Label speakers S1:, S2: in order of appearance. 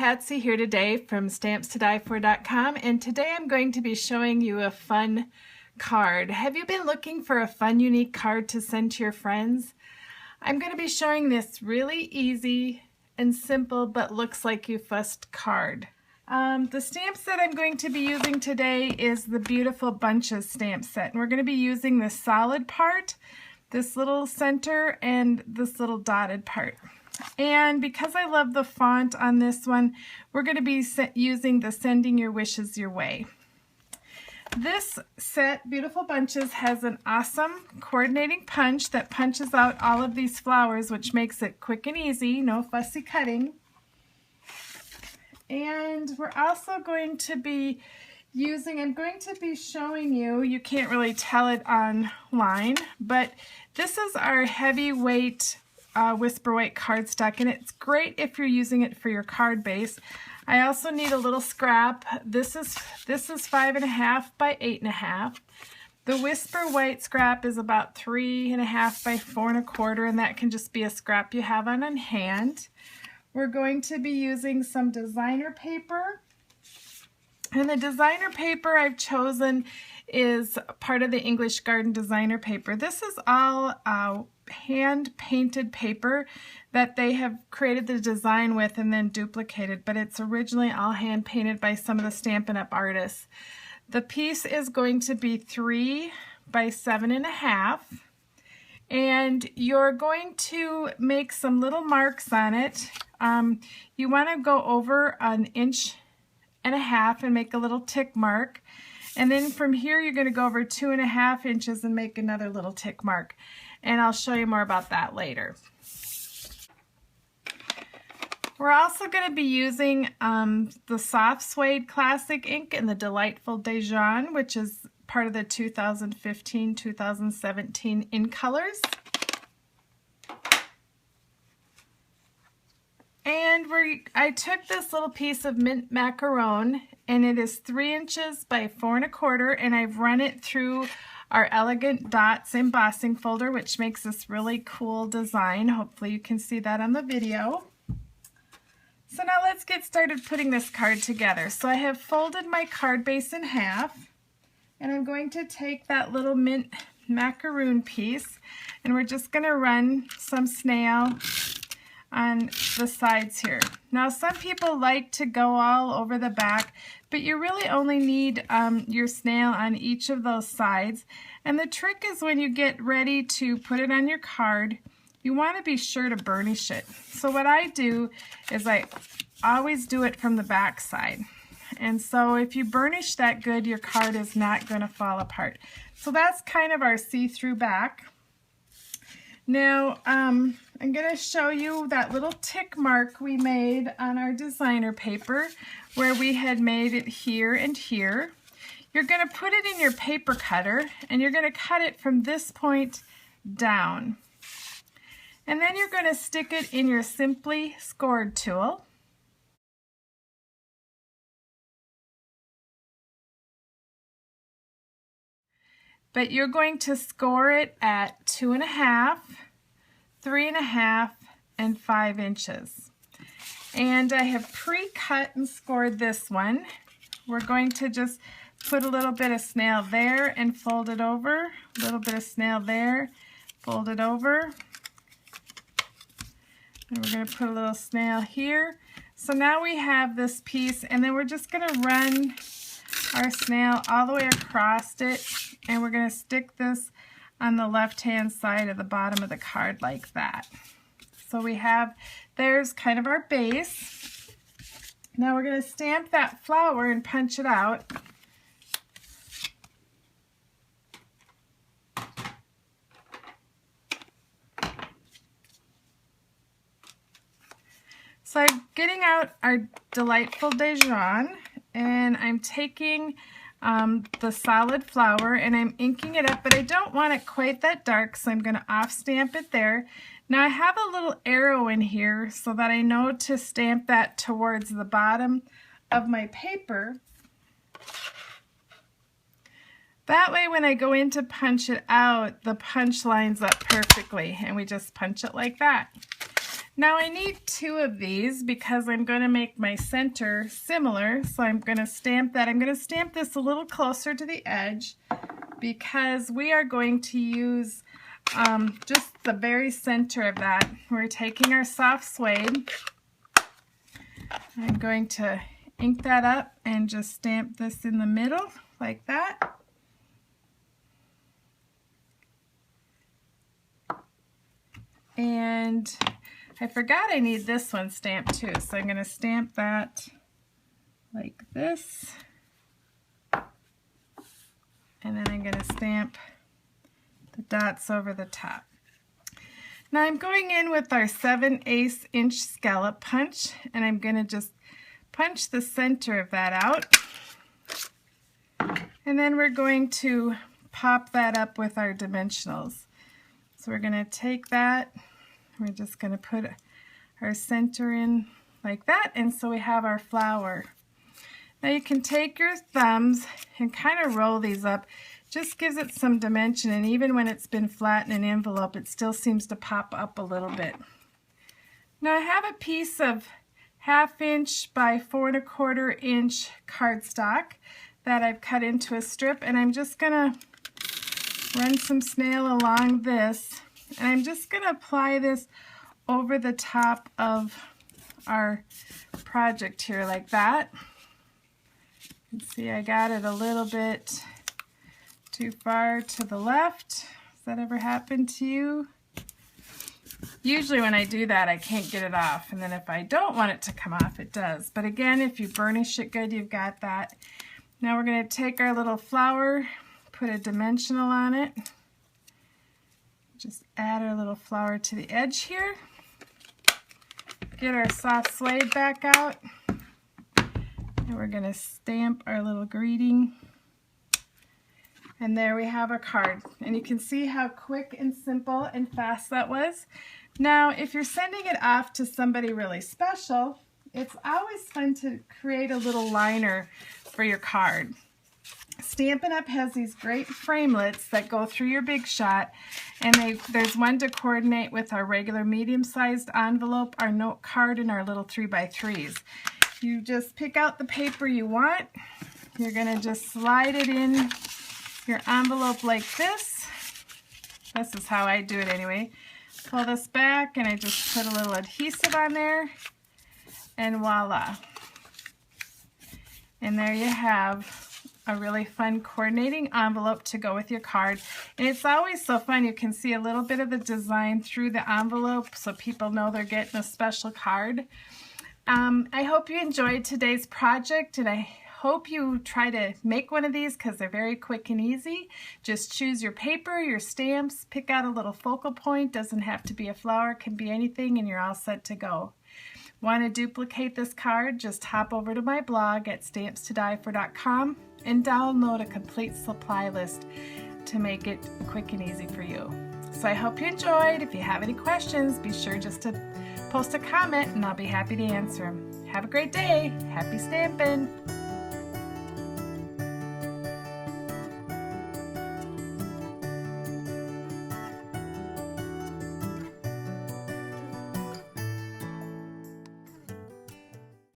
S1: Patsy here today from StampsToDieFor.com, and today I'm going to be showing you a fun card. Have you been looking for a fun, unique card to send to your friends? I'm going to be showing this really easy and simple but looks like you fussed card. The stamps that I'm going to be using today is the Beautiful Bunches stamp set, and we're going to be using the solid part, this little center, and this little dotted part. And because I love the font on this one, we're going to be using the Sending Your Wishes Your Way. This set, Beautiful Bunches, has an awesome coordinating punch that punches out all of these flowers, which makes it quick and easy, no fussy cutting. And we're also going to be I'm going to be showing you can't really tell it online, but this is our heavyweight Whisper White cardstock, and it's great if you're using it for your card base. I also need a little scrap. This is 5.5 by 8.5. The Whisper White scrap is about 3.5 by 4.25, and that can just be a scrap you have on hand. We're going to be using some designer paper, and the designer paper I've chosen is part of the English Garden designer paper. This is all hand painted paper that they have created the design with and then duplicated, but it's originally all hand painted by some of the Stampin' Up! Artists. The piece is going to be 3 by 7.5, and you're going to make some little marks on it. You want to go over 1.5 inches and make a little tick mark. And then from here, you're going to go over 2.5 inches and make another little tick mark. And I'll show you more about that later. We're also going to be using the Soft Suede Classic ink and the Delightful Dijon, which is part of the 2015-2017 in colors. And I took this little piece of mint macaron, and it is 3 inches by 4.25, and I've run it through our Elegant Dots embossing folder, which makes this really cool design. Hopefully you can see that on the video. So now let's get started putting this card together. So I have folded my card base in half, and I'm going to take that little mint macaroon piece, and we're just going to run some snail on the sides here. Now some people like to go all over the back, but you really only need your snail on each of those sides. And the trick is when you get ready to put it on your card, you want to be sure to burnish it. So what I do is I always do it from the back side. And so if you burnish that good, your card is not going to fall apart. So that's kind of our see-through back. Now, I'm going to show you that little tick mark we made on our designer paper where we had made it here and here. You're going to put it in your paper cutter, and you're going to cut it from this point down. And then you're going to stick it in your Simply Scored tool. But you're going to score it at 2.5, 3.5, and 5 inches. And I have pre-cut and scored this one. We're going to just put a little bit of snail there and fold it over. A little bit of snail there, fold it over. And we're going to put a little snail here. So now we have this piece, and then we're just going to run our snail all the way across it, and we're going to stick this on the left-hand side of the bottom of the card like that. So there's kind of our base. Now we're going to stamp that flower and punch it out. So I'm getting out our Delightful Dijon, and I'm taking the solid flower and I'm inking it up, but I don't want it quite that dark, so I'm going to off stamp it there. Now I have a little arrow in here so that I know to stamp that towards the bottom of my paper. That way when I go in to punch it out, the punch lines up perfectly, and we just punch it like that. Now I need 2 of these because I'm going to make my center similar. So I'm going to stamp that. I'm going to stamp this a little closer to the edge because we are going to use just the very center of that. We're taking our soft suede. I'm going to ink that up and just stamp this in the middle like that. And I forgot I need this one stamped too, so I'm going to stamp that like this. And then I'm going to stamp the dots over the top. Now I'm going in with our 7/8 inch scallop punch, and I'm going to just punch the center of that out. And then we're going to pop that up with our dimensionals. So we're going to take that, we're just going to put our center in like that, and so we have our flower. Now you can take your thumbs and kind of roll these up. Just gives it some dimension, and even when it's been flat in an envelope, it still seems to pop up a little bit. Now I have a piece of 1/2 inch by 4 1/4 inch cardstock that I've cut into a strip, and I'm just going to run some snail along this, and I'm just going to apply this over the top of our project here like that. You can see I got it a little bit too far to the left. Has that ever happened to you? Usually when I do that, I can't get it off, and then if I don't want it to come off, it does. But again, if you burnish it good, you've got that. Now we're going to take our little flower, put a dimensional on it. Just add our little flower to the edge here. Get our soft suede back out. And we're going to stamp our little greeting. And there we have our card. And you can see how quick and simple and fast that was. Now, if you're sending it off to somebody really special, it's always fun to create a little liner for your card. Stampin' Up! Has these great framelits that go through your Big Shot, and there's one to coordinate with our regular medium-sized envelope, our note card, and our little 3x3s. You just pick out the paper you want. You're going to just slide it in your envelope like this. This is how I do it anyway. Pull this back, and I just put a little adhesive on there, and voila. And there you have a really fun coordinating envelope to go with your card. And it's always so fun. You can see a little bit of the design through the envelope so people know they're getting a special card. I hope you enjoyed today's project, and I hope you try to make one of these because they're very quick and easy. Just choose your paper, your stamps, pick out a little focal point. Doesn't have to be a flower, it can be anything, and you're all set to go. Want to duplicate this card? Just hop over to my blog at stampstodiefor.com and download a complete supply list to make it quick and easy for you. So I hope you enjoyed. If you have any questions, be sure just to post a comment and I'll be happy to answer them. Have a great day. Happy stamping!